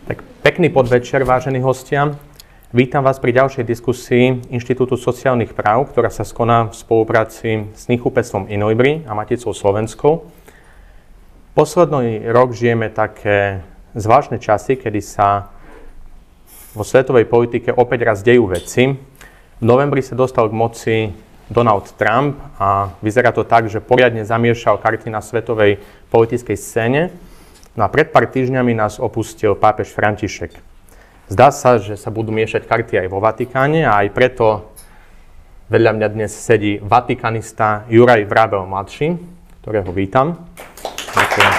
Tak pekný podvečer, vážení hostia. Vítam vás pri ďalšej diskusii Inštitútu sociálnych práv, ktorá sa koná v spolupráci s knihkupectvom Inojbry a Maticou Slovenskou. Posledný rok žijeme také zvláštne časy, kedy sa vo svetovej politike opäť raz dejú veci. V novembri sa dostal k moci Donald Trump a vyzerá to tak, že poriadne zamiešal karty na svetovej politickej scéne. No a pred pár týždňami nás opustil pápež František. Zdá sa, že sa budú miešať karty aj vo Vatikáne a aj preto vedľa mňa dnes sedí vatikanista Juraj Vrabel mladší, ktorého vítam. Ďakujem.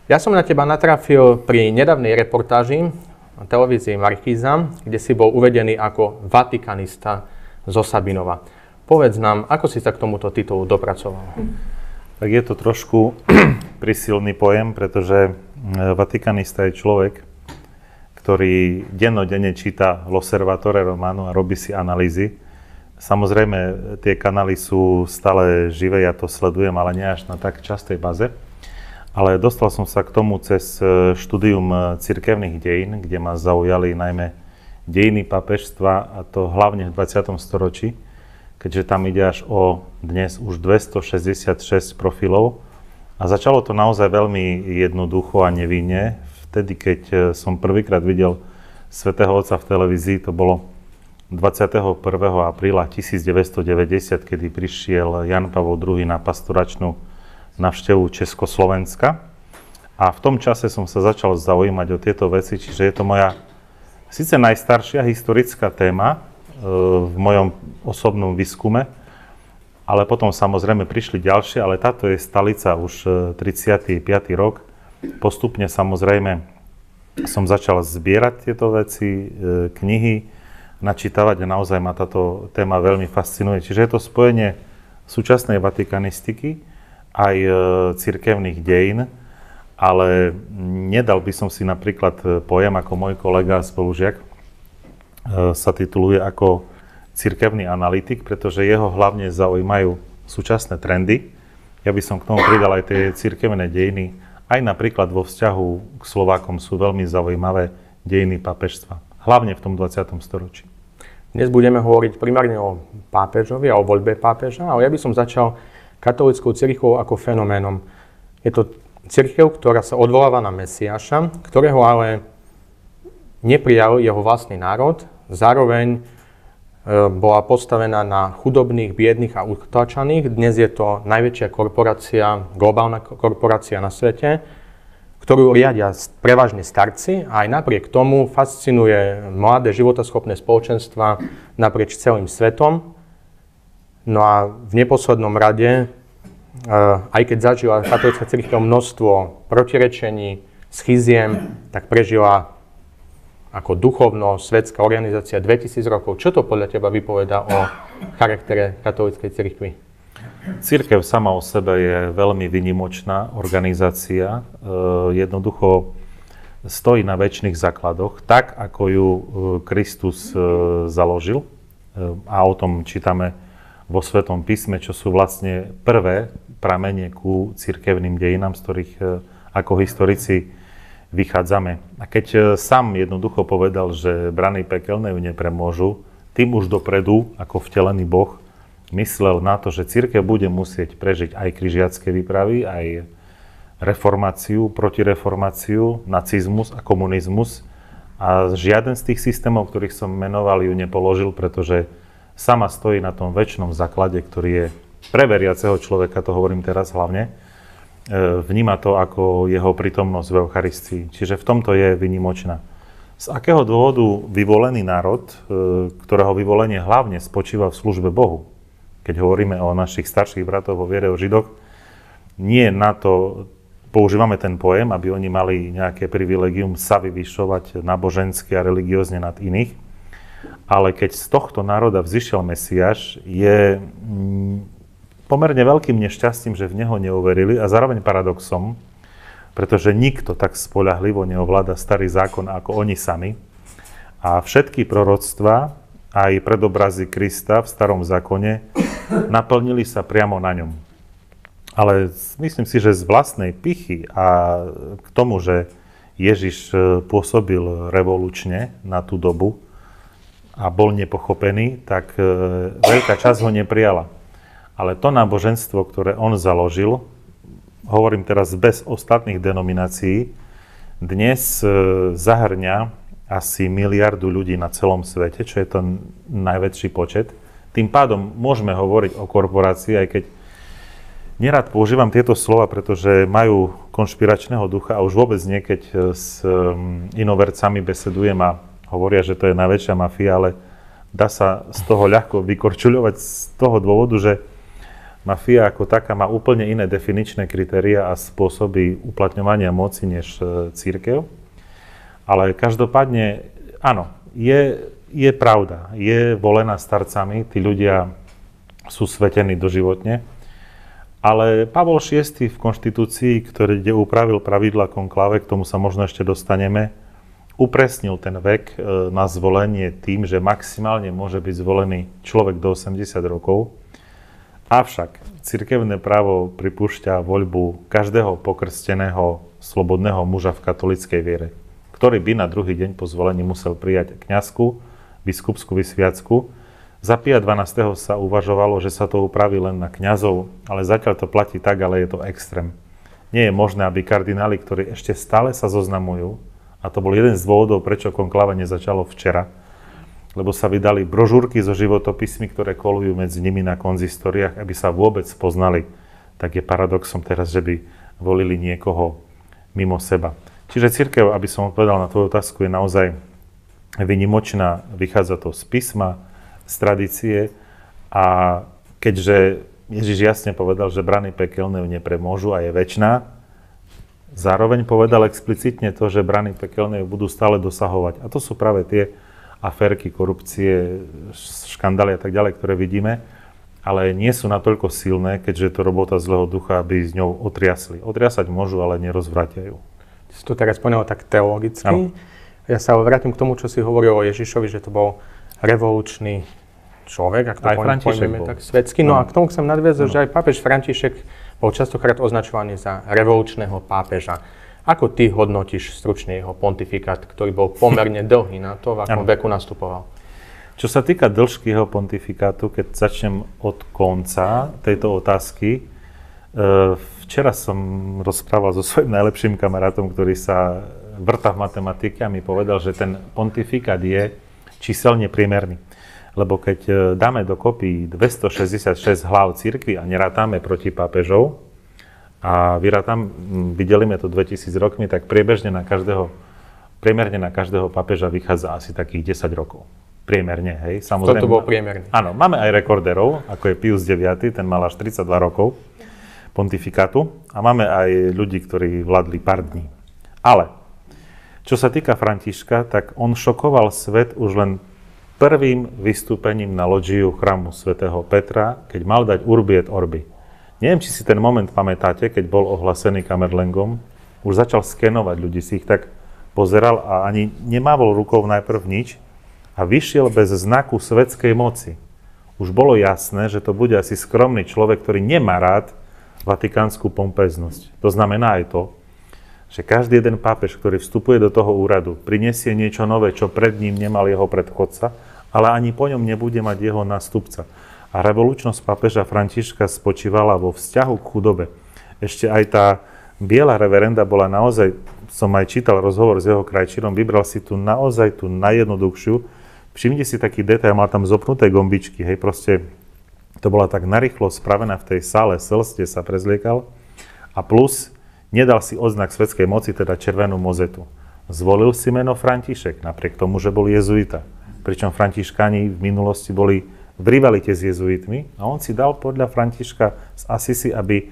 Ja som na teba natrafil pri nedávnej reportáži na televízii Markíza, kde si bol uvedený ako vatikanista zo Sabinova. Povedz nám, ako si sa k tomuto titulu dopracoval? Tak je to trošku prísilný pojem, pretože vatikanista je človek, ktorý dennodenne číta L'Osservatore Romano a robí si analýzy. Samozrejme, tie kanály sú stále živé, ja to sledujem, ale nie až na tak častej baze. Ale dostal som sa k tomu cez štúdium cirkevných dejín, kde ma zaujali najmä dejiny pápežstva, a to hlavne v 20. storočí, keďže tam ide až o dnes už 266 profilov. A začalo to naozaj veľmi jednoducho a nevinne. Vtedy, keď som prvýkrát videl Svätého Otca v televízii, to bolo 21. apríla 1990, kedy prišiel Jan Pavol II na pastoračnú návštevu Československa. A v tom čase som sa začal zaujímať o tieto veci, čiže je to moja síce najstaršia historická téma v mojom osobnom výskume, ale potom samozrejme prišli ďalšie, ale táto je stalica už 35. rok. Postupne samozrejme som začal zbierať tieto veci, knihy, načítavať a naozaj ma táto téma veľmi fascinuje. Čiže je to spojenie súčasnej vatikanistiky aj cirkevných dejín, ale nedal by som si napríklad pojem ako môj kolega spolužiak sa tituluje ako cirkevný analytik, pretože jeho hlavne zaujímajú súčasné trendy. Ja by som k tomu pridal aj tie cirkevné dejiny. Aj napríklad vo vzťahu k Slovákom sú veľmi zaujímavé dejiny pápežstva. Hlavne v tom 20. storočí. Dnes budeme hovoriť primárne o pápežovi a o voľbe pápeža, ale ja by som začal katolickou cirkvou ako fenoménom. Je to cirkev, ktorá sa odvoláva na Mesiáša, ktorého ale neprijal jeho vlastný národ, zároveň bola postavená na chudobných, biedných a utlačaných. Dnes je to najväčšia korporácia, globálna korporácia na svete, ktorú riadia prevažne starci a aj napriek tomu fascinuje mladé životaschopné spoločenstva naprieč celým svetom. No a v neposlednom rade, aj keď zažila katolícka cirkev množstvo protirečení, schiziem, tak prežila ako duchovno-svetská organizácia 2000 rokov. Čo to podľa teba vypovedá o charaktere katolíckej cirkvi? Cirkev sama o sebe je veľmi výnimočná organizácia. Jednoducho stojí na večných základoch, tak ako ju Kristus založil. A o tom čítame vo Svetom písme, čo sú vlastne prvé pramene ku cirkevným dejinám, z ktorých ako historici vychádzame. A keď sám jednoducho povedal, že brany pekelné ju nepremôžu, tým už dopredu, ako vtelený Boh, myslel na to, že cirkev bude musieť prežiť aj križiacké výpravy, aj reformáciu, protireformáciu, nacizmus a komunizmus. A žiaden z tých systémov, ktorých som menoval, ju nepoložil, pretože sama stojí na tom večnom základe, ktorý je pre veriaceho človeka, to hovorím teraz hlavne, vníma to ako jeho prítomnosť v Eucharistii. Čiže v tomto je výnimočná. Z akého dôvodu vyvolený národ, ktorého vyvolenie hlavne spočíva v službe Bohu, keď hovoríme o našich starších bratoch vo viere o Židoch, nie na to používame ten pojem, aby oni mali nejaké privilegium sa vyvyšovať nábožensky a religiózne nad iných, ale keď z tohto národa vzišiel Mesiáš, je pomerne veľkým nešťastím, že v neho neuverili a zároveň paradoxom, pretože nikto tak spoľahlivo neovláda starý zákon ako oni sami. A všetky proroctvá, aj predobrazy Krista v starom zákone, naplnili sa priamo na ňom. Ale myslím si, že z vlastnej pichy a k tomu, že Ježiš pôsobil revolučne na tú dobu a bol nepochopený, tak veľká časť ho neprijala. Ale to náboženstvo, ktoré on založil, hovorím teraz bez ostatných denominácií, dnes zahrňa asi 1 miliardu ľudí na celom svete, čo je to najväčší počet. Tým pádom môžeme hovoriť o korporácii, aj keď nerad používam tieto slova, pretože majú konšpiračného ducha a už vôbec nie, keď s inovercami besedujem a hovoria, že to je najväčšia mafia, ale dá sa z toho ľahko vykorčuľovať z toho dôvodu, že mafia ako taká má úplne iné definičné kritériá a spôsoby uplatňovania moci než cirkev. Ale každopádne, áno, je pravda, je volená starcami, tí ľudia sú svetení doživotne, ale Pavol VI v konštitúcii, kde upravil pravidla konkláve, k tomu sa možno ešte dostaneme, upresnil ten vek na zvolenie tým, že maximálne môže byť zvolený človek do 80 rokov, avšak cirkevné právo pripúšťa voľbu každého pokrsteného slobodného muža v katolíckej viere, ktorý by na druhý deň po zvolení musel prijať kňazskú, biskupskú vysviacku. Za Pia XII. Sa uvažovalo, že sa to upraví len na kňazov, ale zatiaľ to platí tak, ale je to extrém. Nie je možné, aby kardináli, ktorí ešte stále sa zoznamujú, a to bol jeden z dôvodov, prečo konkláve nezačalo včera, lebo sa vydali brožúrky so životopismi, ktoré kolujú medzi nimi na konzistoriách, aby sa vôbec poznali. Tak je paradoxom teraz, že by volili niekoho mimo seba. Čiže cirkev, aby som odpovedal na tvoju otázku, je naozaj výnimočná, vychádza to z písma, z tradície a keďže Ježiš jasne povedal, že brany pekelné ju nepremôžu a je večná, zároveň povedal explicitne to, že brany pekelné ju budú stále dosahovať. A to sú práve tie aférky, korupcie, škandály a tak ďalej, ktoré vidíme, ale nie sú natoľko silné, keďže je to robota zlého ducha, aby s ňou otriasli. Otriasať môžu, ale nerozvratia ju. Si to teraz poňal tak teologicky. Ano. Ja sa vrátim k tomu, čo si hovoril o Ježišovi, že to bol revolučný človek, ak to pojmeme tak svetsky. No a k tomu chcem nadviazať, že aj pápež František bol častokrát označovaný za revolučného pápeža. Ako ty hodnotíš stručne jeho pontifikát, ktorý bol pomerne dlhý na to, v akom veku nastupoval? Čo sa týka dĺžky jeho pontifikátu, keď začnem od konca tejto otázky, včera som rozprával so svojím najlepším kamarátom, ktorý sa vrta v matematike a mi povedal, že ten pontifikát je číselne priemerný. Lebo keď dáme dokopy 266 hlav cirkvi a nerátame proti pápežov a vydelíme to 2000 rokmi, tak priemerne na každého pápeža vychádza asi takých 10 rokov. Priemerne, hej. Samozrejme, toto bol priemerný. Áno, máme aj rekorderov, ako je Pius IX, ten mal až 32 rokov pontifikátu a máme aj ľudí, ktorí vládli pár dní. Ale čo sa týka Františka, tak on šokoval svet už len prvým vystúpením na lodžiu chrámu svätého Petra, keď mal dať Urbi et Orbi. Neviem, či si ten moment pamätáte, keď bol ohlasený Kamerlengom, už začal skenovať ľudí, si ich tak pozeral a ani nemával rukou najprv nič a vyšiel bez znaku svetskej moci. Už bolo jasné, že to bude asi skromný človek, ktorý nemá rád vatikánsku pompeznosť. To znamená aj to, že každý jeden pápež, ktorý vstupuje do toho úradu, prinesie niečo nové, čo pred ním nemal jeho predchodca, ale ani po ňom nebude mať jeho nástupca. A revolučnosť pápeža Františka spočívala vo vzťahu k chudobe. Ešte aj tá biela reverenda bola naozaj, som aj čítal rozhovor s jeho krajčírom, vybral si tu naozaj tú najjednoduchšiu. Všimnite si taký detail, mal tam zopnuté gombičky, hej, proste to bola tak narýchlo spravená v tej sále, Celeste sa prezliekal a plus nedal si odznak svetskej moci, teda červenú mozetu. Zvolil si meno František, napriek tomu, že bol jezuita. Pričom františkáni v minulosti boli v rivalite s jezuitmi a on si dal podľa Františka z Asisi, aby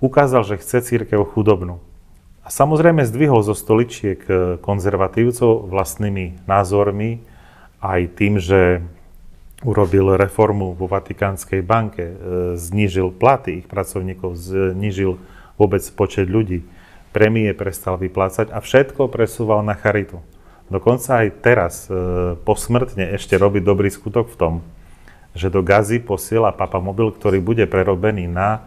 ukázal, že chce cirkev chudobnú. A samozrejme zdvihol zo stoličiek konzervatívcov vlastnými názormi, aj tým, že urobil reformu vo Vatikánskej banke, znížil platy ich pracovníkov, znížil vôbec počet ľudí, prémie prestal vyplácať a všetko presúval na charitu. Dokonca aj teraz posmrtne ešte robí dobrý skutok v tom, že do Gazy posiela papamobil, ktorý bude prerobený na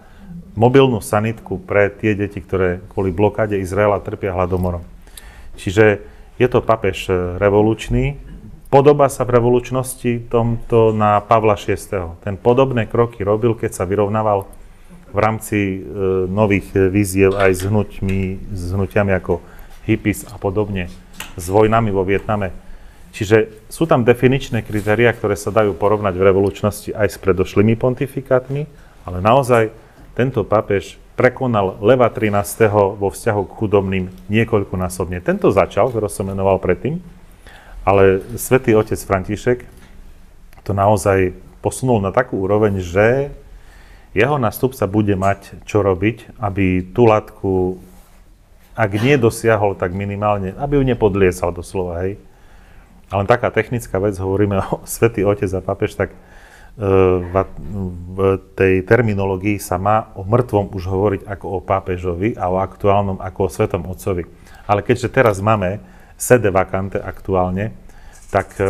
mobilnú sanitku pre tie deti, ktoré kvôli blokáde Izraela trpia hladomorom. Čiže je to pápež revolučný. Podobá sa v revolučnosti tomto na Pavla VI. Ten podobné kroky robil, keď sa vyrovnával v rámci nových víziev aj s hnutiami ako hippies a podobne, s vojnami vo Vietname. Čiže sú tam definičné kritériá, ktoré sa dajú porovnať v revolučnosti aj s predošlými pontifikátmi, ale naozaj tento pápež prekonal Leva XIII. Vo vzťahu k chudobným niekoľkonásobne. Tento začal, ktorý som menoval predtým, ale svätý otec František to naozaj posunul na takú úroveň, že jeho nástupca bude mať čo robiť, aby tú látku, ak nie dosiahol, tak minimálne, aby ju nepodliesal doslova, hej. Ale taká technická vec, hovoríme o svätý otec a pápež, tak v tej terminológii sa má o mŕtvom už hovoriť ako o pápežovi a o aktuálnom ako o svetom otcovi. Ale keďže teraz máme sede vacante aktuálne, tak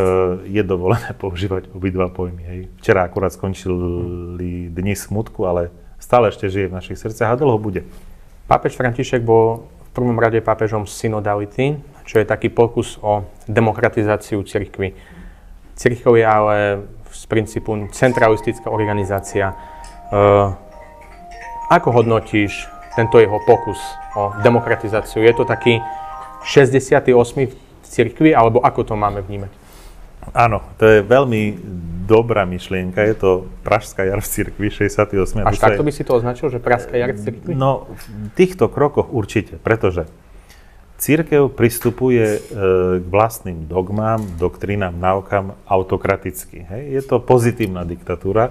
je dovolené používať obidva pojmy. Hej. Včera akurát skončili dni smutku, ale stále ešte žije v našich srdciach a dlho bude. Pápež František bol v prvom rade pápežom synodality, čo je taký pokus o demokratizáciu cirkvi. Cirkev je ale z princípu centralistická organizácia. Ako hodnotíš tento jeho pokus o demokratizáciu? Je to taký 68. v cirkvi, alebo ako to máme vnímať? Áno, to je veľmi dobrá myšlienka. Je to Pražská jar v cirkvi, 68. Až takto by si to označil, že Pražská jar v cirkvi? No, v týchto krokoch určite, pretože cirkev pristupuje k vlastným dogmám, doktrínám, náukám autokraticky. Hej? Je to pozitívna diktatúra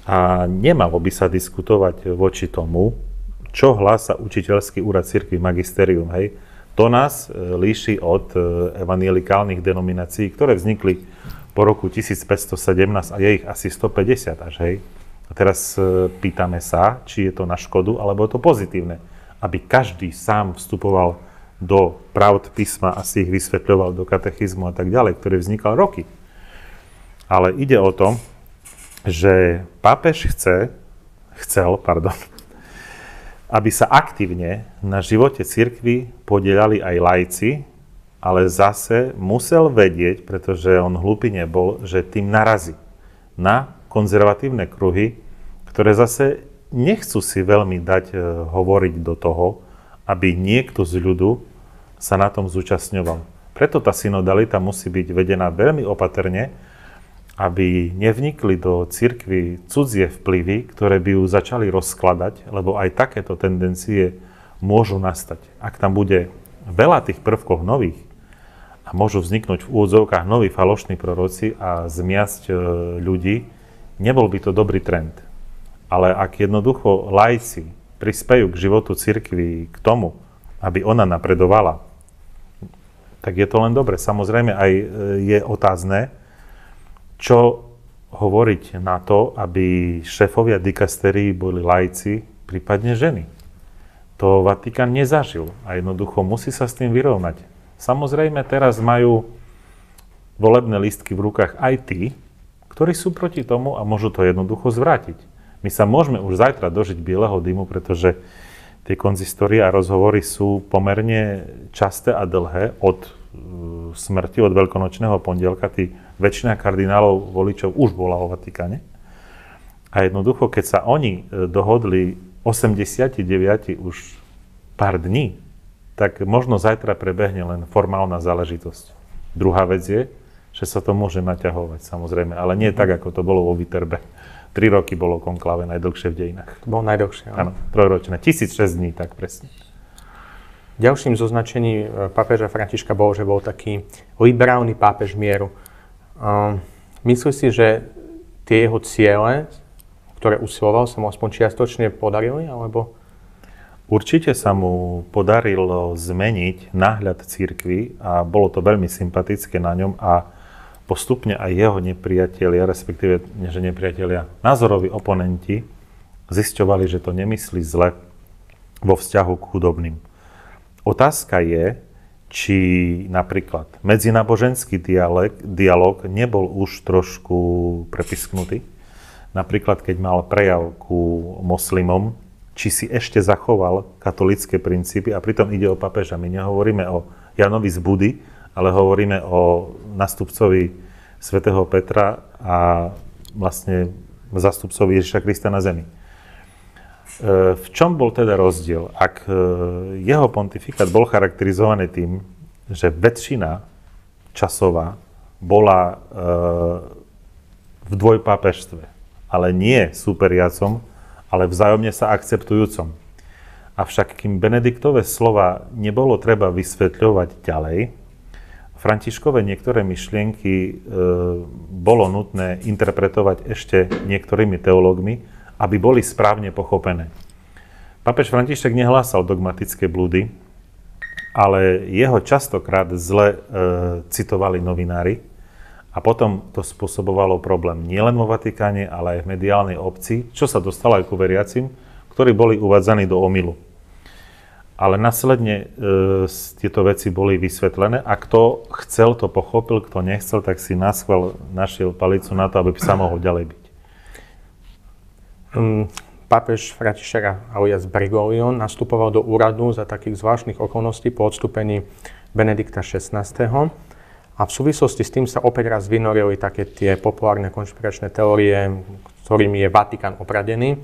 a nemalo by sa diskutovať voči tomu, čo hlása učiteľský úrad cirkvi magisterium. Hej? To nás líši od evanjelikálnych denominácií, ktoré vznikli po roku 1517 a je ich asi 150 až. Hej? A teraz pýtame sa, či je to na škodu, alebo je to pozitívne, aby každý sám vstupoval do pravd písma a si ich vysvetľoval do katechizmu a tak ďalej, ktorý vznikal roky. Ale ide o to, že pápež chcel, aby sa aktívne na živote cirkvi podieľali aj laici, ale zase musel vedieť, pretože on hlúpy nebol, že tým narazí na konzervatívne kruhy, ktoré zase nechcú si veľmi dať hovoriť do toho, aby niekto z ľudu sa na tom zúčastňoval. Preto tá synodalita musí byť vedená veľmi opatrne, aby nevnikli do cirkvi cudzie vplyvy, ktoré by ju začali rozkladať, lebo aj takéto tendencie môžu nastať. Ak tam bude veľa tých prvkov nových a môžu vzniknúť v úvodzovkách noví falošní proroci a zmiasť ľudí, nebol by to dobrý trend. Ale ak jednoducho laici prispejú k životu cirkvi k tomu, aby ona napredovala, tak je to len dobre. Samozrejme aj je otázne, čo hovoriť na to, aby šéfovia dikasterií boli laici, prípadne ženy. To Vatikán nezažil a jednoducho musí sa s tým vyrovnať. Samozrejme teraz majú volebné lístky v rukách aj tí, ktorí sú proti tomu a môžu to jednoducho zvrátiť. My sa môžeme už zajtra dožiť bieleho dymu, pretože tie konzistorie a rozhovory sú pomerne časté a dlhé od smrti, od veľkonočného pondelka. Väčšina kardinálov voličov už bola vo Vatikáne. A jednoducho, keď sa oni dohodli 89 už pár dní, tak možno zajtra prebehne len formálna záležitosť. Druhá vec je, že sa to môže naťahovať, samozrejme, ale nie tak, ako to bolo vo Viterbe. 3 roky bolo konkláve najdlhšie v dejinách. To bolo najdlhšie, áno. 3-ročné. 1006 dní, tak presne. Ďalším zo značení pápeža Františka bol, že bol taký liberálny pápež mieru. Myslíš si, že tie jeho ciele, ktoré usiloval, sa mu aspoň čiastočne podarili, alebo? Určite sa mu podarilo zmeniť náhľad cirkvi a bolo to veľmi sympatické na ňom a postupne aj jeho nepriatelia, respektíve že nepriatelia, názoroví oponenti zisťovali, že to nemyslí zle vo vzťahu k chudobným. Otázka je, či napríklad medzináboženský dialog nebol už trošku prepisknutý. Napríklad, keď mal prejav ku moslimom, či si ešte zachoval katolícke princípy a pritom ide o pápeža. My nehovoríme o Janovi z Budy, ale hovoríme o nástupcovi svätého Petra a vlastne zástupcovi Ježiša Krista na zemi. V čom bol teda rozdiel? Ak jeho pontifikát bol charakterizovaný tým, že väčšina časová bola v dvojpápežstve, ale nie superiacom, ale vzájomne sa akceptujúcom. Avšak kým Benediktove slova nebolo treba vysvetľovať ďalej, Františkove niektoré myšlienky bolo nutné interpretovať ešte niektorými teológmi, aby boli správne pochopené. Pápež František nehlásal dogmatické blúdy, ale jeho častokrát zle citovali novinári a potom to spôsobovalo problém nielen vo Vatikáne, ale aj v mediálnej obci, čo sa dostalo aj ku veriacim, ktorí boli uvádzaní do omylu. Ale následne tieto veci boli vysvetlené a kto chcel, to pochopil, kto nechcel, tak si naschvál našiel palicu na to, aby sa mohol ďalej byť. Pápež František alias Bergoglio nastupoval do úradu za takých zvláštnych okolností po odstúpení Benedikta XVI. A v súvislosti s tým sa opäť raz vynorili také tie populárne konšpiračné teórie, ktorými je Vatikán opradený.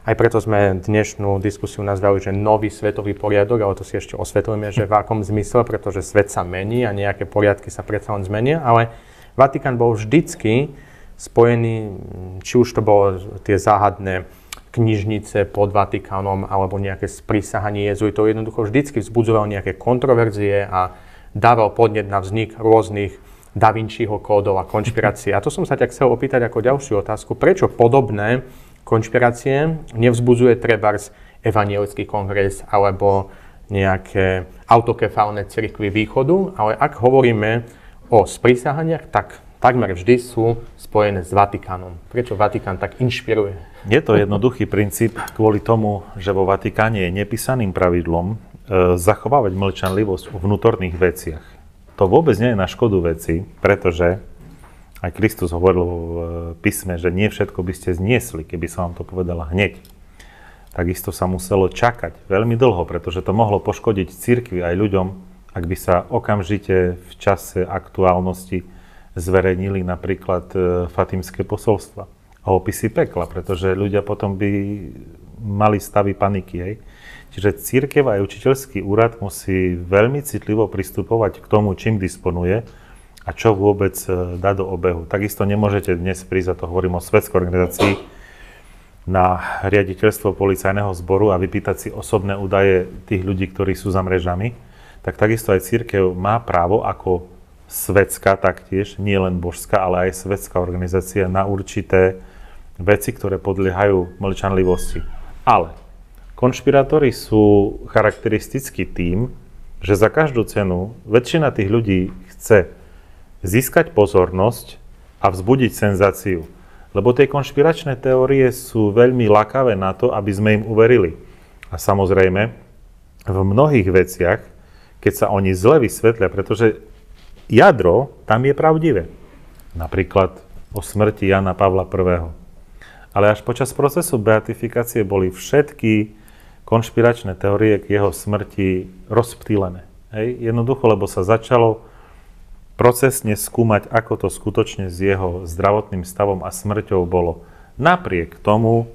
Aj preto sme dnešnú diskusiu nazvali, že nový svetový poriadok, ale to si ešte osvetlíme, že v akom zmysle, pretože svet sa mení a nejaké poriadky sa predsa len zmenia, ale Vatikán bol vždycky spojený, či už to bolo tie záhadné knižnice pod Vatikánom alebo nejaké sprísahanie jezuitov, jednoducho vždycky vzbudzoval nejaké kontroverzie a dával podnet na vznik rôznych Da Vinciho kódov a konšpirácií. A to som sa ťa chcel opýtať ako ďalšiu otázku. Prečo podobné konšpirácie nevzbudzuje trebárs Evangelický kongres alebo nejaké autokefálne cirkvi východu, ale ak hovoríme o sprísahaniach, tak takmer vždy sú spojené s Vatikánom. Prečo Vatikán tak inšpiruje? Je to jednoduchý princíp kvôli tomu, že vo Vatikáne je nepísaným pravidlom zachovávať mlčanlivosť o vnútorných veciach. To vôbec nie je na škodu veci, pretože aj Kristus hovoril v písme, že nie všetko by ste zniesli, keby som vám to povedala hneď. Takisto sa muselo čakať veľmi dlho, pretože to mohlo poškodiť cirkvi aj ľuďom, ak by sa okamžite v čase aktuálnosti zverejnili napríklad Fatimské posolstva a opisy pekla, pretože ľudia potom by mali stavy paniky. Hej. Čiže cirkev aj učiteľský úrad musí veľmi citlivo pristupovať k tomu, čím disponuje a čo vôbec dá do obehu. Takisto nemôžete dnes prísť, a to hovorím o svetskej organizácii, na riaditeľstvo policajného zboru a vypýtať si osobné údaje tých ľudí, ktorí sú za mrežami. Tak takisto aj cirkev má právo ako svetská taktiež, nie len božská, ale aj svetská organizácia na určité veci, ktoré podliehajú mlčanlivosti. Ale konšpirátori sú charakteristickí tým, že za každú cenu väčšina tých ľudí chce získať pozornosť a vzbudiť senzáciu. Lebo tie konšpiračné teórie sú veľmi lakavé na to, aby sme im uverili. A samozrejme, v mnohých veciach, keď sa oni zle vysvetlia, pretože jadro tam je pravdivé. Napríklad o smrti Jana Pavla I. Ale až počas procesu beatifikácie boli všetky konšpiračné teórie k jeho smrti rozptýlené. Hej? Jednoducho, lebo sa začalo procesne skúmať, ako to skutočne s jeho zdravotným stavom a smrťou bolo. Napriek tomu,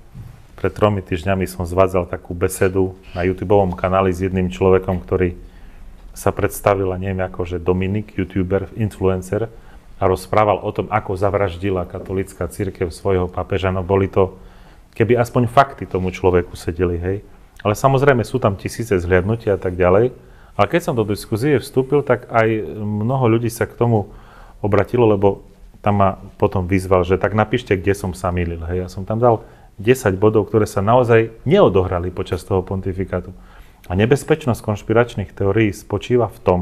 pred 3 týždňami som zvádzal takú besedu na YouTubeovom kanáli s jedným človekom, ktorý sa predstavil, neviem ako, že Dominik, YouTuber, influencer, a rozprával o tom, ako zavraždila katolícka cirkev svojho pápeža. No boli to, keby aspoň fakty tomu človeku sedeli, hej. Ale samozrejme sú tam tisíce zhliadnutia a tak ďalej. Ale keď som do diskuzie vstúpil, tak aj mnoho ľudí sa k tomu obratilo, lebo tam ma potom vyzval, že tak napíšte, kde som sa mýlil. Hej. Ja som tam dal 10 bodov, ktoré sa naozaj neodohrali počas toho pontifikátu. A nebezpečnosť konšpiračných teórií spočíva v tom,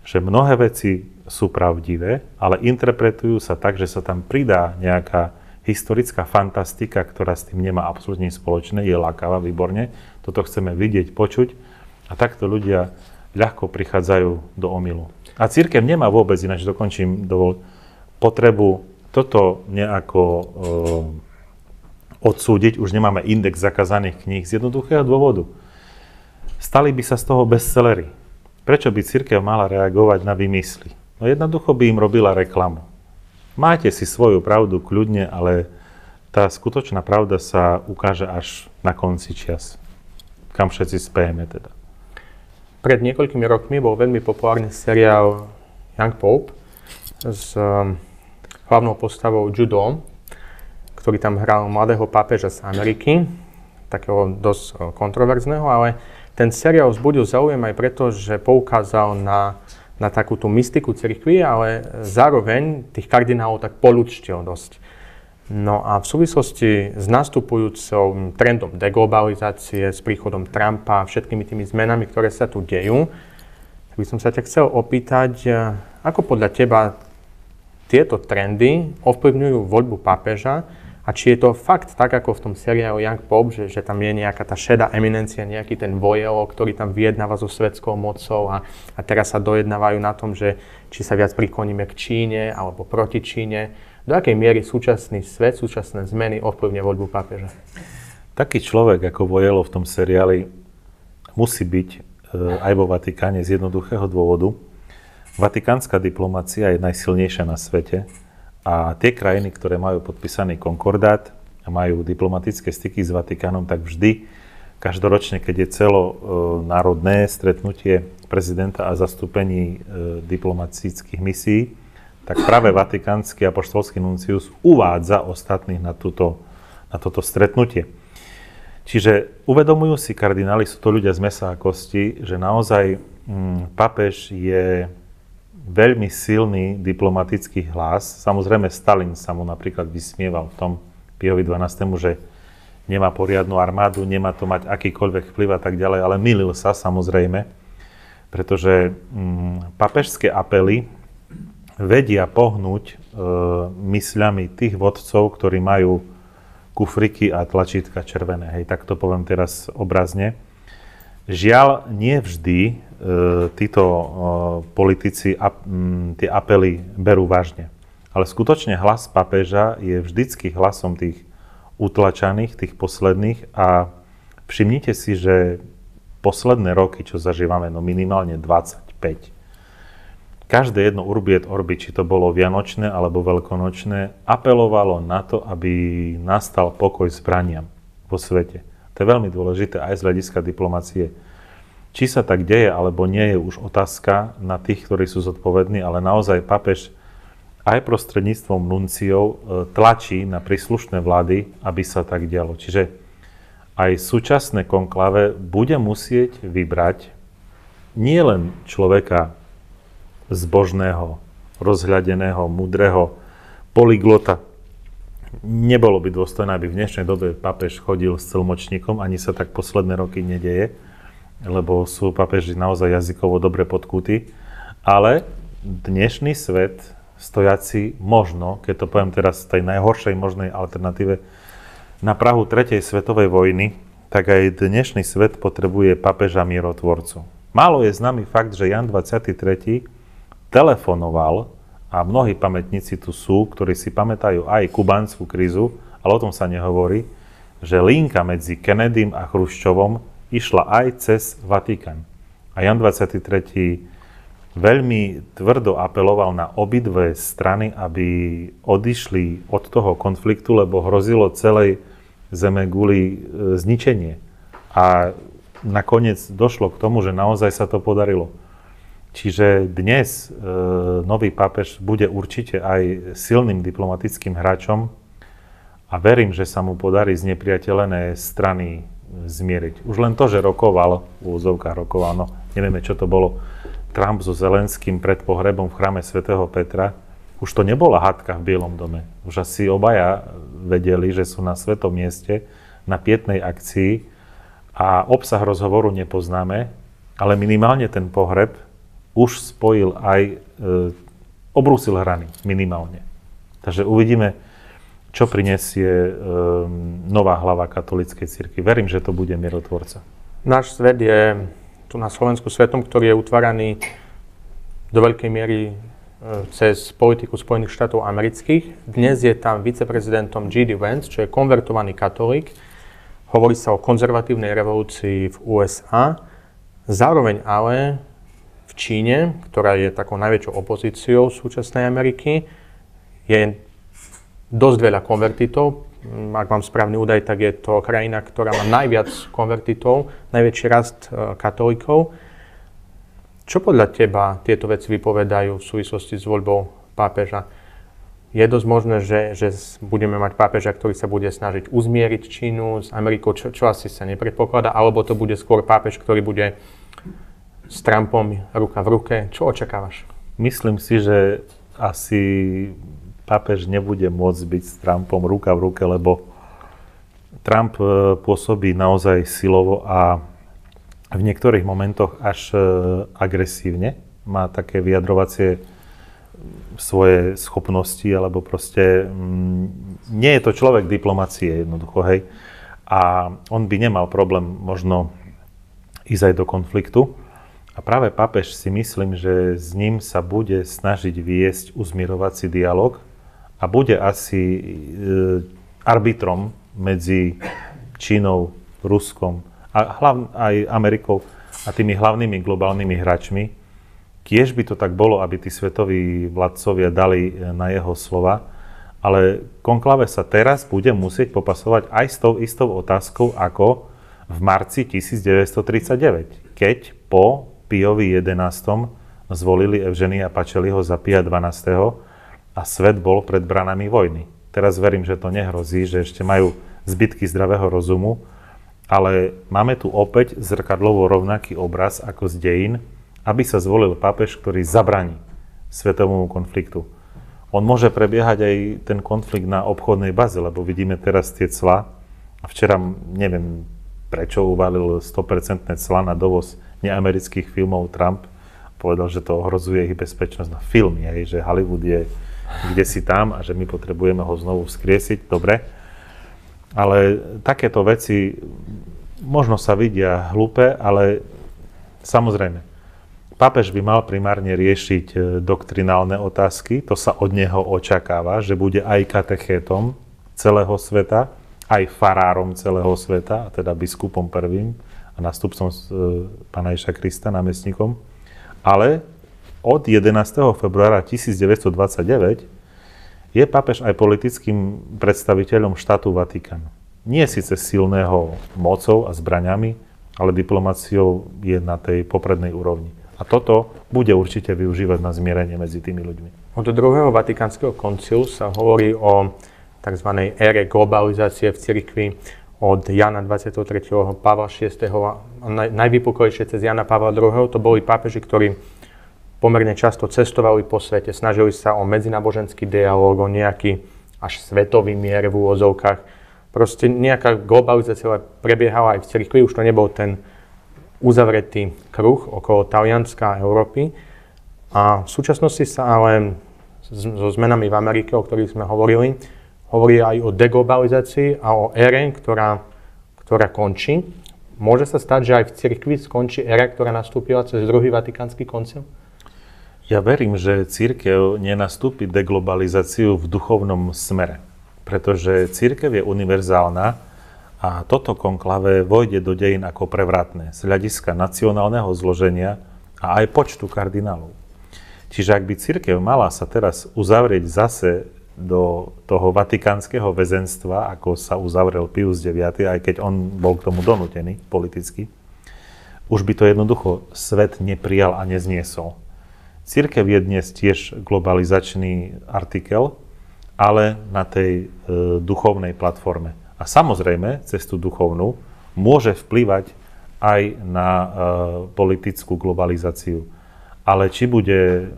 že mnohé veci sú pravdivé, ale interpretujú sa tak, že sa tam pridá nejaká historická fantastika, ktorá s tým nemá absolútne nič spoločné, je lákavá, výborne. Toto chceme vidieť, počuť a takto ľudia ľahko prichádzajú do omylu. A cirkev nemá vôbec, ináč dokončím, potrebu toto nejako odsúdiť, už nemáme index zakázaných kníh z jednoduchého dôvodu. Stali by sa z toho bestsellery. Prečo by cirkev mala reagovať na vymysly? No jednoducho by im robila reklamu. Máte si svoju pravdu kľudne, ale tá skutočná pravda sa ukáže až na konci čias. Kam všetci spejeme teda. Pred niekoľkými rokmi bol veľmi populárny seriál Young Pope s hlavnou postavou Jude Law, ktorý tam hral mladého pápeža z Ameriky, takého dosť kontroverzného, ale ten seriál vzbudil záujem aj preto, že poukázal na takú tú mystiku cirkvi, ale zároveň tých kardinálov tak poľudštil dosť. No a v súvislosti s nastupujúcou trendom deglobalizácie, s príchodom Trumpa, všetkými tými zmenami, ktoré sa tu dejú, tak by som sa ťa chcel opýtať, ako podľa teba tieto trendy ovplyvňujú voľbu pápeža a či je to fakt tak, ako v tom seriálu Young Pope, že tam je nejaká tá šedá eminencia, nejaký ten vojelo, ktorý tam vyjednáva so svetskou mocou a teraz sa dojednávajú na tom, že či sa viac prikloníme k Číne alebo proti Číne. Do akej miery súčasný svet, súčasné zmeny ovplyvňuje voľbu pápeža? Taký človek ako vojelo v tom seriáli musí byť aj vo Vatikáne z jednoduchého dôvodu. Vatikánska diplomacia je najsilnejšia na svete. A tie krajiny, ktoré majú podpísaný konkordát a majú diplomatické styky s Vatikánom, tak vždy, každoročne, keď je celonárodné stretnutie prezidenta a zastúpení diplomatických misií, tak práve vatikánsky apoštolský nuncius uvádza ostatných na toto stretnutie. Čiže uvedomujú si kardináli, sú to ľudia z mesa a kosti, že naozaj pápež je veľmi silný diplomatický hlas. Samozrejme, Stalin sa mu napríklad vysmieval v tom Piovi XII, že nemá poriadnu armádu, nemá to mať akýkoľvek vplyv a tak ďalej, ale mýlil sa samozrejme, pretože pápežské apely vedia pohnúť mysľami tých vodcov, ktorí majú kufriky a tlačítka červené. Hej, tak to poviem teraz obrazne. Žiaľ, nie vždy títo politici tie apely berú vážne. Ale skutočne hlas pápeža je vždycky hlasom tých utlačaných, tých posledných a všimnite si, že posledné roky, čo zažívame, no minimálne 25, každé jedno urbi et orbi, či to bolo vianočné alebo veľkonočné, apelovalo na to, aby nastal pokoj zbraniam vo svete. To je veľmi dôležité aj z hľadiska diplomacie. Či sa tak deje, alebo nie, je už otázka na tých, ktorí sú zodpovední, ale naozaj pápež aj prostredníctvom nunciov tlačí na príslušné vlády, aby sa tak dialo. Čiže aj súčasné konklave bude musieť vybrať nie len človeka zbožného, rozhľadeného, múdreho, polyglota. Nebolo by dôstojné, aby v dnešnej dobe pápež chodil s tlmočníkom, ani sa tak posledné roky nedeje, lebo sú pápeži naozaj jazykovo dobre podkúti. Ale dnešný svet, stojaci možno, keď to poviem teraz v tej najhoršej možnej alternatíve, na prahu 3. svetovej vojny, tak aj dnešný svet potrebuje pápeža mierotvorcu. Málo je známy fakt, že Jan 23. telefonoval, a mnohí pamätníci tu sú, ktorí si pamätajú aj kubánsku krízu, ale o tom sa nehovorí, že linka medzi Kennedym a Chruščovom išla aj cez Vatikán. A Jan 23. veľmi tvrdo apeloval na obidve strany, aby odišli od toho konfliktu, lebo hrozilo celej zemeguli zničenie. A nakoniec došlo k tomu, že naozaj sa to podarilo. Čiže dnes nový pápež bude určite aj silným diplomatickým hráčom a verím, že sa mu podarí znepriateľené strany zmieriť. Už len to, že rokoval, v úzovkách rokoval, no nevieme, čo to bolo, Trump so Zelenským pred pohrebom v chráme svätého Petra, už to nebola hádka v Bielom dome. Už asi obaja vedeli, že sú na svetom mieste, na pietnej akcii a obsah rozhovoru nepoznáme, ale minimálne ten pohreb už spojil aj, obrúsil hrany, minimálne. Takže uvidíme, čo prinesie nová hlava katolíckej cirkvi. Verím, že to bude mierotvorca. Náš svet je tu na Slovensku svetom, ktorý je utváraný do veľkej miery cez politiku Spojených štátov amerických. Dnes je tam viceprezidentom J.D. Vance, čo je konvertovaný katolík. Hovorí sa o konzervatívnej revolúcii v USA. Zároveň ale v Číne, ktorá je takou najväčšou opozíciou súčasnej Ameriky, je dosť veľa konvertitov. Ak mám správny údaj, tak je to krajina, ktorá má najviac konvertitov, najväčší rast katolíkov. Čo podľa teba tieto veci vypovedajú v súvislosti s voľbou pápeža? Je dosť možné, že budeme mať pápeža, ktorý sa bude snažiť uzmieriť Čínu s Amerikou, čo asi sa nepredpokladá, alebo to bude skôr pápež, ktorý bude s Trumpom ruka v ruke? Čo očakávaš? Myslím si, že asi pápež nebude môcť byť s Trumpom ruka v ruke, lebo Trump pôsobí naozaj silovo a v niektorých momentoch až agresívne. Má také vyjadrovacie svoje schopnosti, alebo proste nie je to človek diplomacie jednoducho, hej. A on by nemal problém možno ísť aj do konfliktu. A práve pápež si myslím, že s ním sa bude snažiť viesť uzmierovací dialog a bude asi arbitrom medzi Čínou, Ruskom a aj Amerikou a tými hlavnými globálnymi hráčmi. Kiež by to tak bolo, aby tí svetoví vládcovia dali na jeho slova, ale konklave sa teraz bude musieť popasovať aj s tou istou otázkou ako v marci 1939, keď po Piovi XI zvolili Evženia Pacelliho za Pia XII a svet bol pred branami vojny. Teraz verím, že to nehrozí, že ešte majú zbytky zdravého rozumu, ale máme tu opäť zrkadlovo rovnaký obraz ako z dejín, aby sa zvolil pápež, ktorý zabraní svetovému konfliktu. On môže prebiehať aj ten konflikt na obchodnej baze, lebo vidíme teraz tie clá. A včera neviem, prečo uvalil 100% clá na dovoz neamerických filmov Trump. Povedal, že to ohrozuje ich bezpečnosť na filmy, že Hollywood je kdesi tam a že my potrebujeme ho znovu vzkriesiť. Dobre. Ale takéto veci možno sa vidia hlúpe, ale samozrejme, pápež by mal primárne riešiť doktrinálne otázky. To sa od neho očakáva, že bude aj katechétom celého sveta, aj farárom celého sveta, a teda biskupom prvým a nástupcom Pána Ježiša Krista, námestníkom. Ale od 11. februára 1929 je pápež aj politickým predstaviteľom štátu Vatikán. Nie síce silného mocou a zbraňami, ale diplomáciou je na tej poprednej úrovni. A toto bude určite využívať na zmierenie medzi tými ľuďmi. Od druhého Vatikánskeho koncilu sa hovorí o tzv. Ére globalizácie v cirkvi od Jana 23. Pavla VI. Najvypuklejšie cez Jana Pavla II. To boli pápeži, ktorí pomerne často cestovali po svete, snažili sa o medzináboženský dialóg, o nejaký až svetový mier v úvozovkách. Proste nejaká globalizácia prebiehala aj v cirkvi, už to nebol ten uzavretý kruh okolo Talianska a Európy. A v súčasnosti sa ale so zmenami v Amerike, o ktorých sme hovorili, hovorí aj o deglobalizácii a o ére, ktorá končí. Môže sa stať, že aj v cirkvi skončí éra, ktorá nastúpila cez druhý Vatikánsky koncil? Ja verím, že cirkev nenastúpi deglobalizáciu v duchovnom smere, pretože cirkev je univerzálna a toto konklave vojde do dejín ako prevratné z hľadiska nacionálneho zloženia a aj počtu kardinálov. Čiže ak by cirkev mala sa teraz uzavrieť zase do toho vatikánskeho väzenstva, ako sa uzavrel Pius IX, aj keď on bol k tomu donútený politicky, už by to jednoducho svet neprijal a nezniesol. Cirkev je dnes tiež globalizačný artikel, ale na tej duchovnej platforme. A samozrejme, cez tú duchovnú môže vplývať aj na politickú globalizáciu. Ale či bude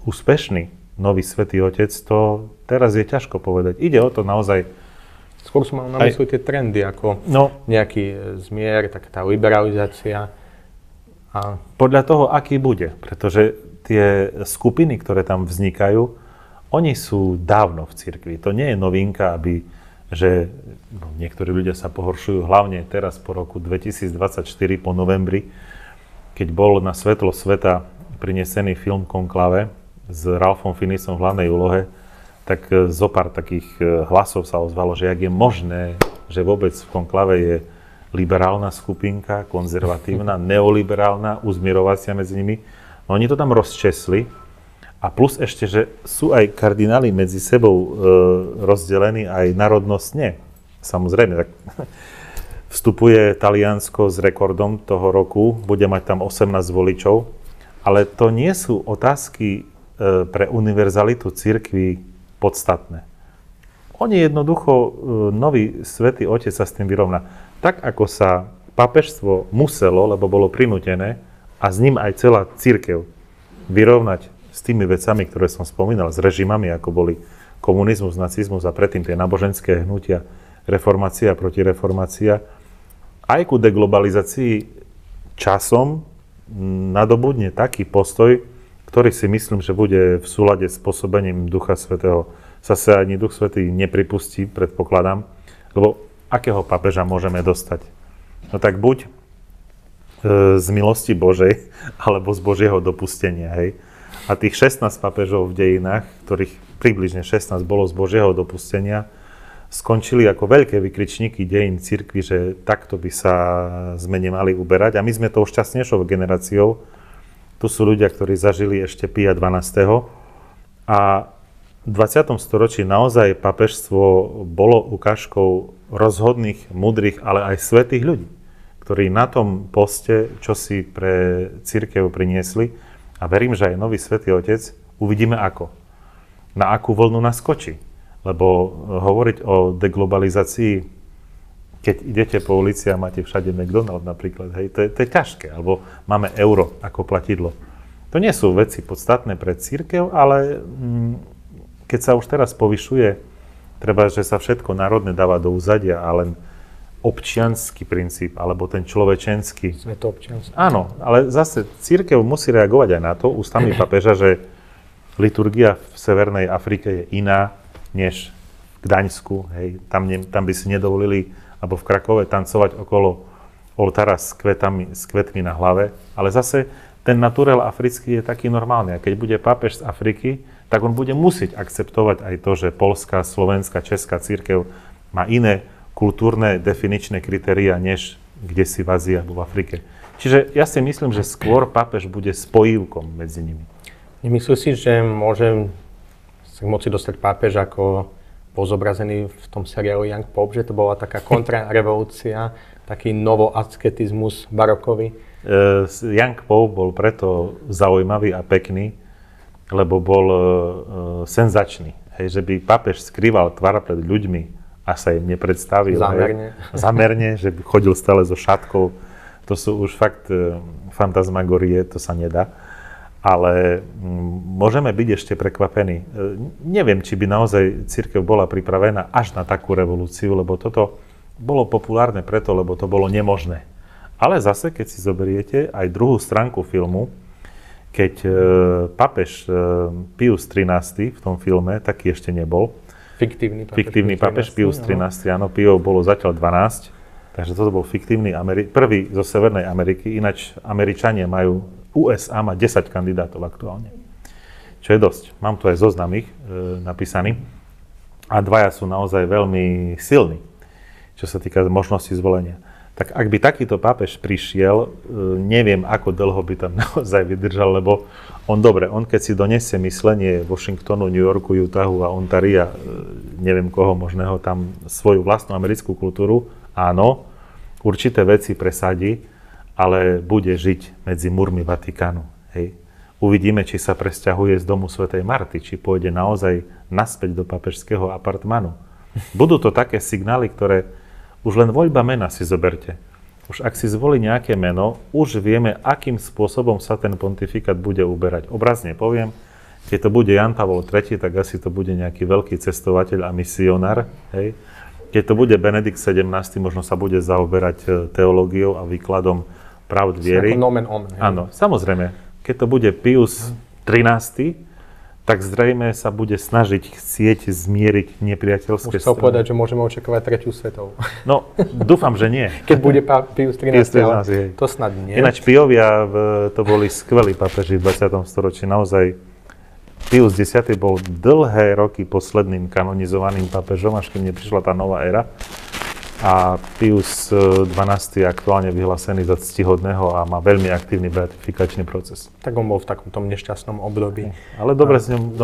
úspešný nový Svätý Otec, to teraz je ťažko povedať. Ide o to naozaj... Skôr som mal na mysli tie trendy, ako nejaký zmier, taká tá liberalizácia. A... Podľa toho, aký bude, pretože tie skupiny, ktoré tam vznikajú, oni sú dávno v cirkvi. To nie je novinka, že niektorí ľudia sa pohoršujú, hlavne teraz po roku 2024, po novembri, keď bol na svetlo sveta prinesený film Konklave s Ralphom Fiennesom v hlavnej úlohe, tak zo pár takých hlasov sa ozvalo, že jak je možné, že vôbec v konklave je liberálna skupinka, konzervatívna, neoliberálna, uzmierovacia medzi nimi. No oni to tam rozčesli a plus ešte, že sú aj kardináli medzi sebou rozdelení, aj národnostne. Samozrejme, tak vstupuje Taliansko s rekordom toho roku, bude mať tam 18 voličov, ale to nie sú otázky pre univerzalitu cirkvi podstatné. Oni jednoducho, nový svätý Otec sa s tým vyrovná. Tak ako sa pápežstvo muselo, lebo bolo prinútené, a s ním aj celá cirkev vyrovnať s tými vecami, ktoré som spomínal, s režimami, ako boli komunizmus, nacizmus a predtým tie náboženské hnutia, reformácia a protireformácia, aj ku deglobalizácii časom nadobudne taký postoj, ktorý si myslím, že bude v súlade s pôsobením Ducha Svätého. Zase ani Duch Svätý nepripustí, predpokladám, lebo akého pápeža môžeme dostať? No tak buď z milosti Božej, alebo z Božieho dopustenia, hej. A tých 16 pápežov v dejinách, ktorých približne 16 bolo z Božieho dopustenia, skončili ako veľké vykričníky dejín cirkvi, že takto by sa sme nemali uberať. A my sme tou šťastnejšou generáciou. Tu sú ľudia, ktorí zažili ešte Pia 12. A v 20. storočí naozaj pápežstvo bolo ukážkou rozhodných, múdrych, ale aj svätých ľudí, ktorí na tom poste čosi pre cirkev priniesli. A verím, že aj nový svätý Otec uvidíme ako. Na akú vlnu naskočí. Lebo hovoriť o deglobalizácii, keď idete po ulici a máte všade McDonald napríklad, hej, to je ťažké. Alebo máme euro ako platidlo. To nie sú veci podstatné pre cirkev, ale keď sa už teraz povyšuje, treba, že sa všetko národné dáva do úzadia a len občiansky princíp, alebo ten človečenský. Svetoobčiansky. Áno, ale zase cirkev musí reagovať aj na to, ústami papeža, že liturgia v Severnej Afrike je iná než v Gdaňsku. Hej. Tam by si nedovolili, alebo v Krakove tancovať okolo oltára s kvetmi na hlave. Ale zase ten naturel africký je taký normálny. A keď bude pápež z Afriky, tak on bude musieť akceptovať aj to, že poľská, slovenská, česká cirkev má iné kultúrne definičné kritériá, než kde si v Ázii alebo v Afrike. Čiže ja si myslím, že skôr pápež bude spojívkom medzi nimi. Nemyslíš si, že môže sa moci dostať pápež, ako bol zobrazený v tom seriálu Young Pope, že to bola taká kontrarevolúcia, taký novoasketizmus barokový? Young Pope bol preto zaujímavý a pekný, lebo bol senzačný. Hej, že by pápež skrýval tvár pred ľuďmi a sa im nepredstavil. Zamerne, že by chodil stále so šatkou. To sú už fakt fantasmagorie, to sa nedá. Ale môžeme byť ešte prekvapení. Neviem, či by naozaj cirkev bola pripravená až na takú revolúciu, lebo toto bolo populárne preto, lebo to bolo nemožné. Ale zase, keď si zoberiete aj druhú stránku filmu, keď pápež Pius XIII v tom filme, taký ešte nebol, fiktívny pápež Pius XIII, áno, Pio bolo zatiaľ 12, takže toto bol fiktívny prvý zo Severnej Ameriky, ináč Američania majú, USA má 10 kandidátov aktuálne, čo je dosť. Mám tu aj zoznam ich napísaný a dvaja sú naozaj veľmi silní, čo sa týka možnosti zvolenia. Tak ak by takýto pápež prišiel, neviem, ako dlho by tam naozaj vydržal, lebo on keď si donesie myslenie Washingtonu, New Yorku, Utahu a Ontaria, neviem koho možného, tam svoju vlastnú americkú kultúru, áno, určité veci presadí, ale bude žiť medzi múrmi Vatikánu. Hej. Uvidíme, či sa presťahuje z domu svätej Marty, či pôjde naozaj naspäť do pápežského apartmanu. Budú to také signály, ktoré už len voľba mena si zoberte. Už ak si zvolí nejaké meno, už vieme, akým spôsobom sa ten pontifikát bude uberať. Obrazne poviem, keď to bude Jan Pavol III, tak asi to bude nejaký veľký cestovateľ a misionár. Hej. Keď to bude Benedikt XVII, možno sa bude zaoberať teológiou a výkladom pravd viery. Ako nomen omen. Áno, samozrejme. Keď to bude Pius XIII, tak zrejme sa bude chcieť zmieriť nepriateľské strany. Už chcel povedať, že môžeme očakávať tretiu svetovú. No, dúfam, že nie. Keď bude Pius XIII, to snad nie. Ináč Piovia to boli skvelí pápeži v 20. storočí. Naozaj Pius X bol dlhé roky posledným kanonizovaným pápežom, až kým neprišla tá nová éra. A Pius XII je aktuálne vyhlásený za ctihodného a má veľmi aktívny beatifikačný proces. Tak on bol v takomto nešťastnom období. Ale dobre s ňom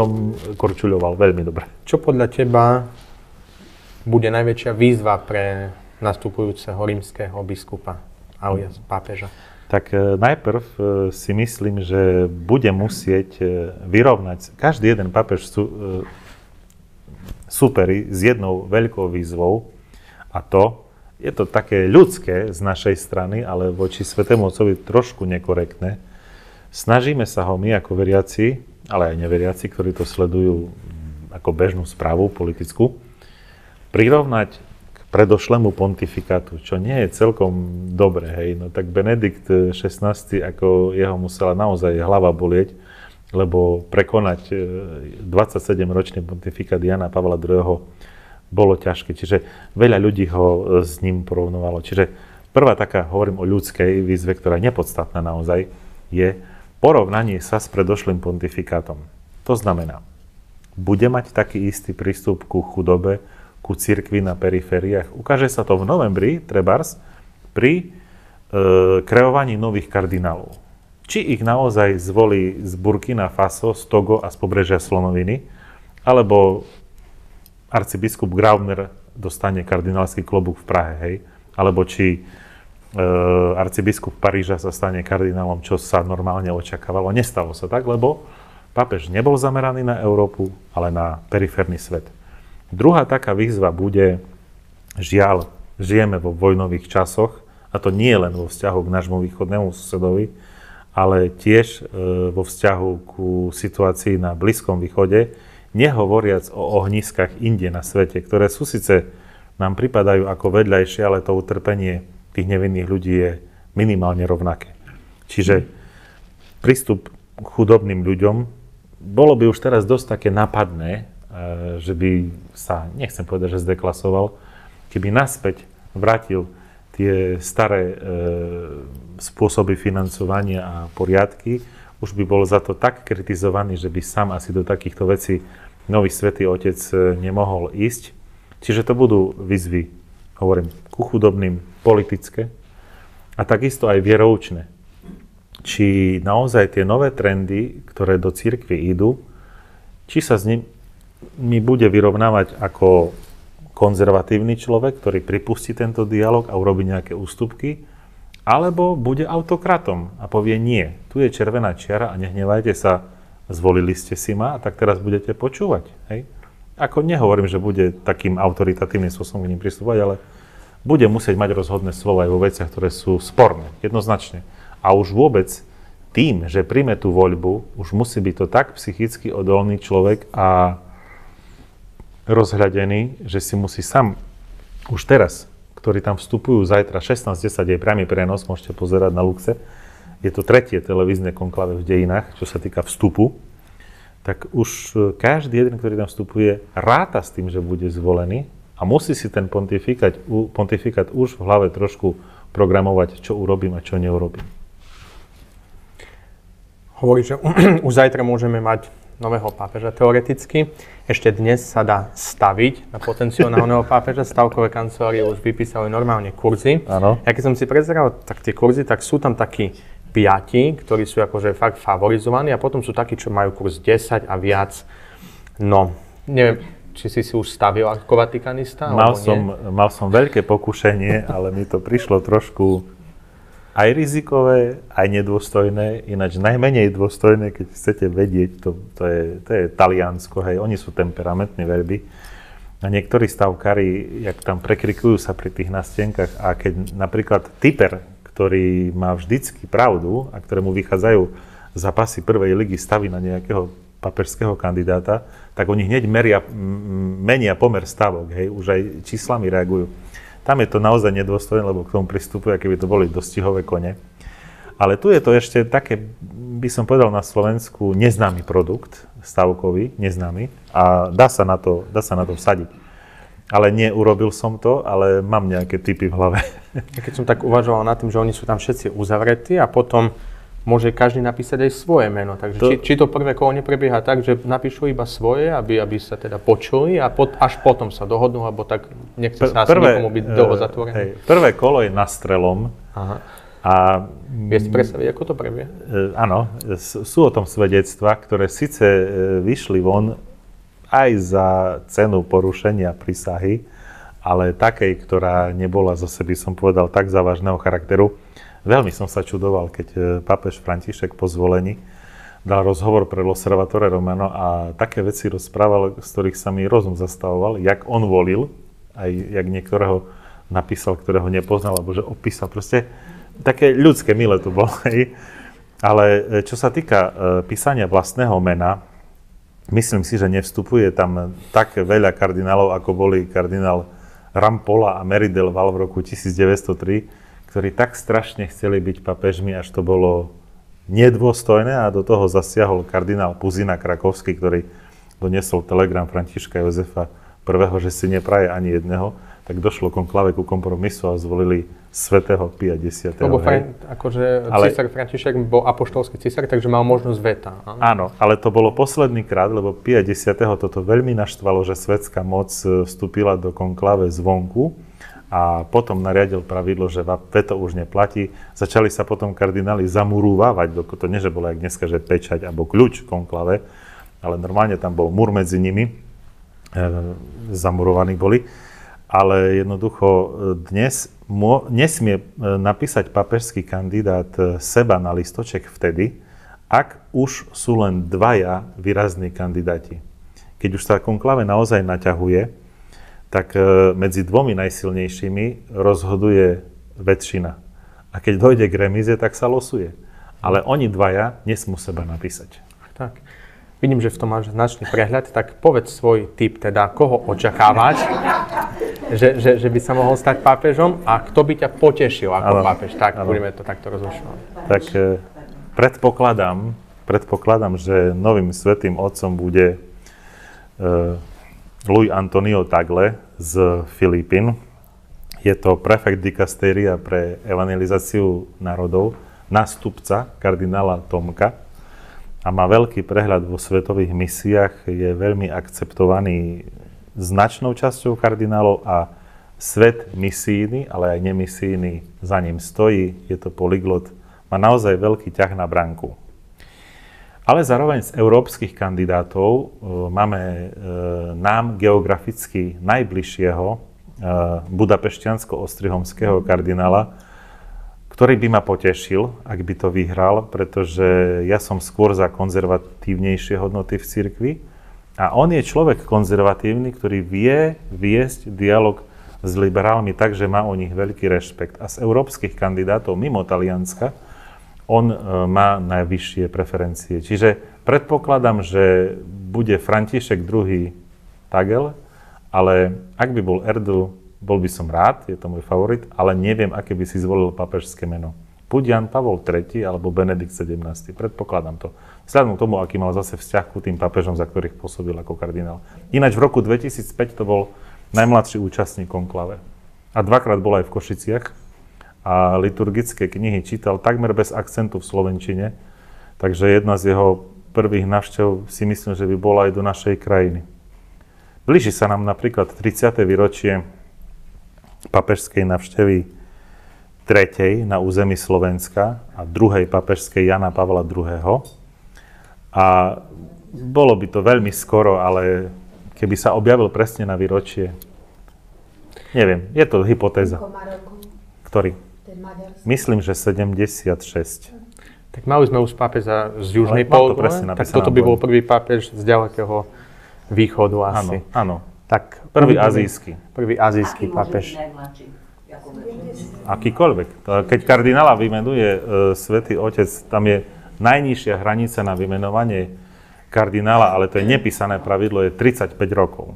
korčuľoval, veľmi dobre. Čo podľa teba bude najväčšia výzva pre nastupujúceho rímskeho biskupa alias pápeža? Tak najprv si myslím, že bude musieť vyrovnať, každý jeden pápež súperi s jednou veľkou výzvou, a to je to také ľudské z našej strany, ale voči Svätému Otcovi trošku nekorektné. Snažíme sa ho my ako veriaci, ale aj neveriaci, ktorí to sledujú ako bežnú správu politickú, prirovnať k predošlému pontifikátu, čo nie je celkom dobre, hej. No tak Benedikt XVI, ako jeho musela naozaj hlava bolieť, lebo prekonať 27-ročný pontifikát Jana Pavla II. Bolo ťažké. Čiže veľa ľudí ho s ním porovnovalo. Čiže prvá taká, hovorím o ľudskej výzve, ktorá je nepodstatná naozaj, je porovnanie sa s predošlým pontifikátom. To znamená, bude mať taký istý prístup ku chudobe, ku cirkvi na perifériách. Ukáže sa to v novembri, trebárs, pri kreovaní nových kardinálov. Či ich naozaj zvolí z Burkina Faso, z Togo a z pobrežia Slonoviny, alebo arcibiskup Grauner dostane kardinálsky klobúk v Prahe, hej? Alebo či arcibiskup Paríža sa stane kardinálom, čo sa normálne očakávalo. Nestalo sa tak, lebo pápež nebol zameraný na Európu, ale na periférny svet. Druhá taká výzva bude, žiaľ, žijeme vo vojnových časoch, a to nie len vo vzťahu k nášmu východnému susedovi, ale tiež vo vzťahu ku situácii na Blízkom východe, nehovoriac o ohniskách inde na svete, ktoré sú síce nám pripadajú ako vedľajšie, ale to utrpenie tých nevinných ľudí je minimálne rovnaké. Čiže prístup k chudobným ľuďom bolo by už teraz dosť také nápadné, že by sa, nechcem povedať, že zdeklasoval, keby naspäť vrátil tie staré spôsoby financovania a poriadky, už by bol za to tak kritizovaný, že by sám asi do takýchto vecí nový Svätý Otec nemohol ísť. Čiže to budú výzvy, hovorím, ku chudobným, politické a takisto aj vieroučné. Či naozaj tie nové trendy, ktoré do cirkvi idú, či sa s nimi bude vyrovnávať ako konzervatívny človek, ktorý pripustí tento dialog a urobí nejaké ústupky, alebo bude autokratom a povie nie, tu je červená čiara a nehnevajte sa, zvolili ste si ma a tak teraz budete počúvať. Hej? Ako nehovorím, že bude takým autoritatívnym spôsobom k ním pristupovať, ale bude musieť mať rozhodné slovo aj vo veciach, ktoré sú sporné, jednoznačne. A už vôbec tým, že príjme tú voľbu, už musí byť to tak psychicky odolný človek a rozhľadený, že si musí sám už teraz, ktorí tam vstupujú zajtra 16:10 je priamy prenos, môžete pozerať na Luxe. Je to tretie televízne konklave v dejinách, čo sa týka vstupu. Tak už každý jeden, ktorý tam vstupuje, ráta s tým, že bude zvolený a musí si ten pontifikát už v hlave trošku programovať, čo urobím a čo neurobím. Hovorí, že už zajtra môžeme mať nového pápeža teoreticky. Ešte dnes sa dá staviť na potenciálneho pápeža. Stavkové kancelárie už vypísali normálne kurzy. Áno. Ja keď som si prezeral tak tie kurzy, tak sú tam takí 5, ktorí sú akože fakt favorizovaní a potom sú takí, čo majú kurz 10 a viac. No, neviem, či si už stavil ako vatikanista? Mal som veľké pokušenie, ale mi to prišlo trošku aj rizikové, aj nedôstojné, ináč najmenej dôstojné, keď chcete vedieť, to je Taliansko, hej, oni sú temperamentní veľmi. A niektorí stavkári, jak tam prekrikujú sa pri tých nastienkach a keď napríklad typer, ktorý má vždycky pravdu a ktorému vychádzajú zápasy prvej ligy, staví na nejakého papežského kandidáta, tak oni hneď menia pomer stavok, hej, už aj číslami reagujú. Tam je to naozaj nedôstojné, lebo k tomu pristupuje, keby to boli dostihové kone. Ale tu je to ešte také, by som povedal na Slovensku, neznámy produkt, stavkový, neznámy. A dá sa na to vsadiť. Ale neurobil som to, ale mám nejaké tipy v hlave. Keď som tak uvažoval nad tým, že oni sú tam všetci uzavretí a potom môže každý napísať aj svoje meno. Takže či to prvé kolo neprebieha tak, že napíšu iba svoje, aby sa teda počuli a až potom sa dohodnú, alebo tak nechce sa asi nikomu byť dlho zatvorený. Prvé kolo je nastrelom. Aha. A viete si predstaviť, ako to prebieha? Áno, sú o tom svedectvá, ktoré síce vyšli von aj za cenu porušenia prísahy, ale takej, ktorá nebola zase, by som povedal, tak závažného charakteru. Veľmi som sa čudoval, keď pápež František po zvolení dal rozhovor pre L'Osservatore Romano a také veci rozprával, z ktorých sa mi rozum zastavoval, jak on volil, aj jak niektorého napísal, ktorého nepoznal, alebo že opísal. Proste také ľudské, milé to bolo. Ale čo sa týka písania vlastného mena, myslím si, že nevstupuje tam tak veľa kardinálov, ako boli kardinál Rampolla a Mary del Val v roku 1903, ktorí tak strašne chceli byť papežmi, až to bolo nedôstojné a do toho zasiahol kardinál Puzina Krakovský, ktorý doniesol telegram Františka Jozefa I, že si nepraje ani jedného, tak došlo konklave ku kompromisu a zvolili svätého Pia X. Lebo císar František bol apoštolský císar, takže mal možnosť veta. Áno, ale to bolo posledný krát, lebo Pia X. toto veľmi naštvalo, že svetská moc vstúpila do konklave zvonku a potom nariadil pravidlo, že veto už neplatí. Začali sa potom kardináli zamurúvávať, to nie, že bolo jak dneska, že pečať alebo kľúč konklave, ale normálne tam bol múr medzi nimi, zamurovaní boli. Ale jednoducho dnes nesmie napísať pápežský kandidát seba na listoček vtedy, ak už sú len dvaja výrazní kandidáti. Keď už sa konklave naozaj naťahuje, tak medzi dvomi najsilnejšími rozhoduje väčšina. A keď dojde k remíze, tak sa losuje. Ale oni dvaja nesmú seba napísať. Tak. Vidím, že v tom máš značný prehľad, tak povedz svoj tip, teda koho očakávať, že by sa mohol stať pápežom a kto by ťa potešil ako pápež. Tak, budeme to takto rozlišovať. Tak predpokladám, že novým svätým otcom bude Luis Antonio Tagle z Filipín. Je to prefekt dikastéria pre evangelizáciu národov, nástupca kardinála Tomka a má veľký prehľad vo svetových misiách, je veľmi akceptovaný značnou časťou kardinálov a svet misijný, ale aj nemisijný za ním stojí, je to polyglot, má naozaj veľký ťah na branku. Ale zároveň z európskych kandidátov máme nám geograficky najbližšieho budapešťansko-ostrihomského kardinála, ktorý by ma potešil, ak by to vyhral, pretože ja som skôr za konzervatívnejšie hodnoty v cirkvi a on je človek konzervatívny, ktorý vie viesť dialog s liberálmi tak, že má o nich veľký rešpekt. A z európskych kandidátov mimo Talianska on má najvyššie preferencie. Čiže predpokladám, že bude František II Tagel, ale ak by bol Erdl, bol by som rád, je to môj favorit, ale neviem, aké by si zvolil pápežské meno. Buď Jan Pavol III alebo Benedikt XVII. Predpokladám to. Vzhľadom k tomu, aký mal zase vzťah ku tým pápežom, za ktorých pôsobil ako kardinál. Ináč v roku 2005 to bol najmladší účastník konklave. A dvakrát bol aj v Košiciach a liturgické knihy čítal takmer bez akcentu v slovenčine, takže jedna z jeho prvých návštev si myslím, že by bola aj do našej krajiny. Blíži sa nám napríklad 30. výročie papežskej návštevy 3. na území Slovenska a 2. papežskej Jana Pavla II. A bolo by to veľmi skoro, ale keby sa objavil presne na výročie, neviem, je to hypotéza. Ktorý? Myslím, že 76. Tak mali sme už pápeža z južnej pologule, tak toto by bol prvý pápež z ďalekého východu asi. Áno. Tak prvý azijský. Prvý azijský pápež. Akýkoľvek. Keď kardinála vymenuje Svätý Otec, tam je najnižšia hranica na vymenovanie kardinála, ale to je nepísané pravidlo, je 35 rokov.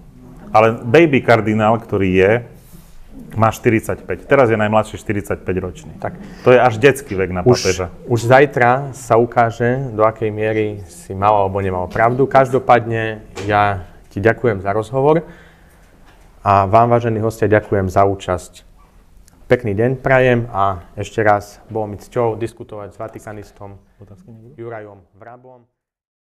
Ale baby kardinál, ktorý je, má 45. Teraz je najmladší 45 ročný. Tak. To je až detský vek na pápeža. Už zajtra sa ukáže, do akej miery si mal alebo nemal pravdu. Každopádne ja ti ďakujem za rozhovor a vám, vážení hostia, ďakujem za účasť. Pekný deň prajem a ešte raz bolo mi cťou diskutovať s vatikanistom Jurajom Vrabom.